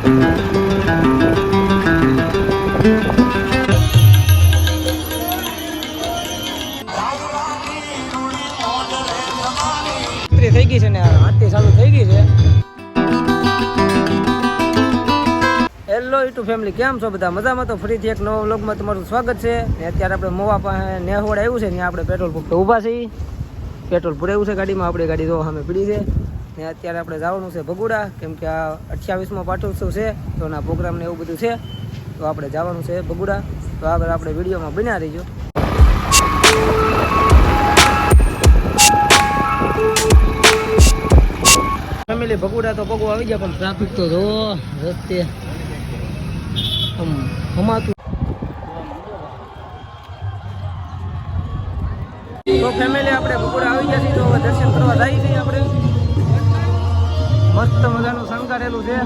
થઈ ગઈ છે ને આરતી ચાલુ થઈ ગઈ છે. હેલો યુટ્યુબ ફેમિલી, કેમ છો બધા? મજામાં? તો ફરીથી એક નવા વ્લોગમાં તમારું સ્વાગત છે. ને અત્યારે આપણે મોવા પાસે નેહવડ આવ્યું છે, ત્યાં આપણે પેટ્રોલ પંપ ઊભા છીએ. પેટ્રોલ પૂરેવું છે ગાડીમાં. આપણી ગાડી જો સામે પડી છે. ને અત્યારે આપણે જવાનું છે ભગુડા, કેમ કે આ 28મો પાટોત્સવ છે, તો ના પ્રોગ્રામ ને એવું બધું છે, તો આપણે જવાનું છે ભગુડા. તો આગળ આપણે વિડીયોમાં બન્યા રહીજો. ફેમિલી ભગુડા તો પગો આવી ગયા, પણ ટ્રાફિક તો જો રસ્તે હમાતું. તો ફેમિલી આપણે ભગુડા આવી ગયા છીએ, તો હવે દર્શન કરવા જઈએ છીએ. આપણે મસ્ત મજાનું શણગારેલું છે.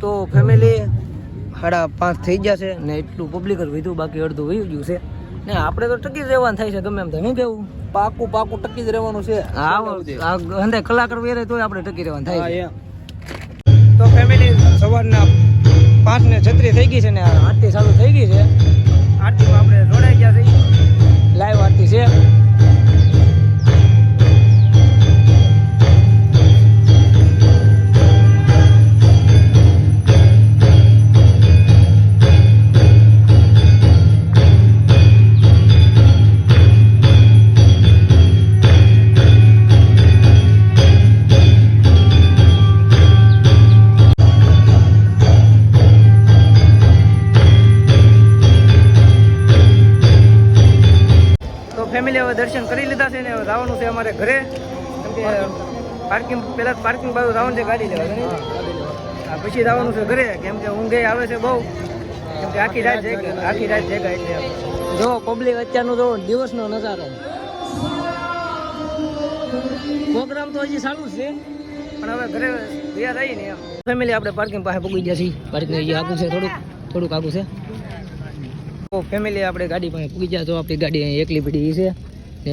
તો ફેમિલી 5:30 થઈ ગયા છે ને એટલું પબ્લિક જ વધ્યું, બાકી અડધું વહી ગયું છે ને. આપણે તો ટકી જ રહેવાનું થાય છે ગમે એમ થાય. શું કેવું? પાકું ટકી જ રહેવાનું છે. હા, અંદાજ કલાક વેરે તોય આપણે ટકી રહેવાનું થાય. તો ફેમિલી સવારના 5:36 થઈ ગઈ છે ને આરતી ચાલુ થઈ ગઈ છે. આરતીમાં આપણે જોડાઈ ગયા છીએ. લાઈવ આરતી છે. ફેમિલી હવે છે ને જવાનું છે અમારે ઘરે, કેમ કે પાર્કિંગ પહેલાં પાર્કિંગ બાજુ જવાનું છે ગાડી લેવા, પછી જવાનું છે ઘરે, કેમ કે ઊંઘે આવે છે બહુ, કેમ કે આખી રાત જગ્યા એટલે જો પબ્લિક અત્યારનું જો દિવસનો નજારો. પ્રોગ્રામ તો હજી સારું છે પણ હવે ઘરે ગયા થઈ ને એમ. ફેમિલી આપણે પાર્કિંગ પાસે પગી ગયા છીએ. પાર્કિંગ હજી આગું છે, થોડુંક આગું છે. તો ફેમિલી આપણે ગાડી પાસે પગી ગયા. તો આપણી ગાડી અહીં એકલી પડી છે ને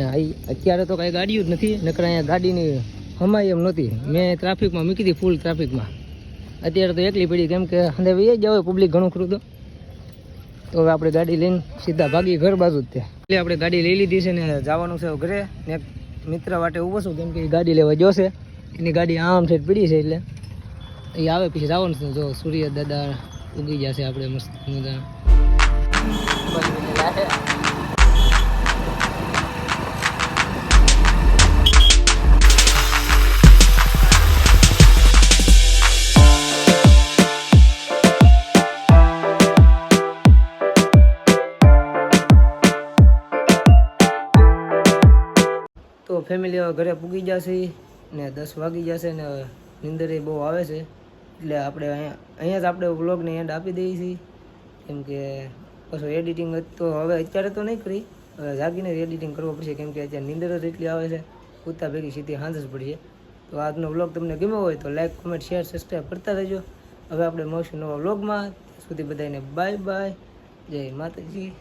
અત્યારે તો કાંઈ ગાડીઓ જ નથી, નકર અહીંયા ગાડીની હમાઈ એમ નહોતી. મેં ટ્રાફિકમાં મૂકી હતી, ફૂલ ટ્રાફિકમાં. અત્યારે તો એકલી પડી, કેમ કે હવે એ જ આવે પબ્લિક ઘણું ખરું તો હવે આપણે ગાડી લઈને સીધા ભાગી ઘર બાજુ જ ત્યાં. એટલે આપણે ગાડી લઈ લીધી છે ને જવાનું છે ઘરે. ને મિત્ર વાટે ઊભો છું, કેમ કે એ ગાડી લેવા જોશે. એની ગાડી આમ છે પડી છે, એટલે એ આવે પછી જવાનું છે. જો સૂર્ય દાદા ઉગી જશે આપણે મસ્ત મજા. તો ફેમિલી હવે ઘરે પૂગી જશે ને 10 વાગી જશે ને નીંદર બહુ આવે છે, એટલે આપણે અહીંયા જ આપણે વ્લોગને એન્ડ આપી દઈએ છીએ. કેમ કે પાછું એડિટિંગ તો હવે અત્યારે તો નહીં કરી, હવે જાગીને એડિટિંગ કરવો પડશે, કેમ કે અત્યારે નીંદર જ એટલી આવે છે, ઉતા ભેગી સીધી સાંજ જ પડશે. તો આજનો વ્લોગ તમને ગમ્યો હોય તો લાઈક, કોમેન્ટ, શેર, સબસ્ક્રાઈબ કરતા રહેજો. હવે આપણે મળશું નવા વ્લોગમાં. સુધી બધાને બાય બાય, જય માતાજી.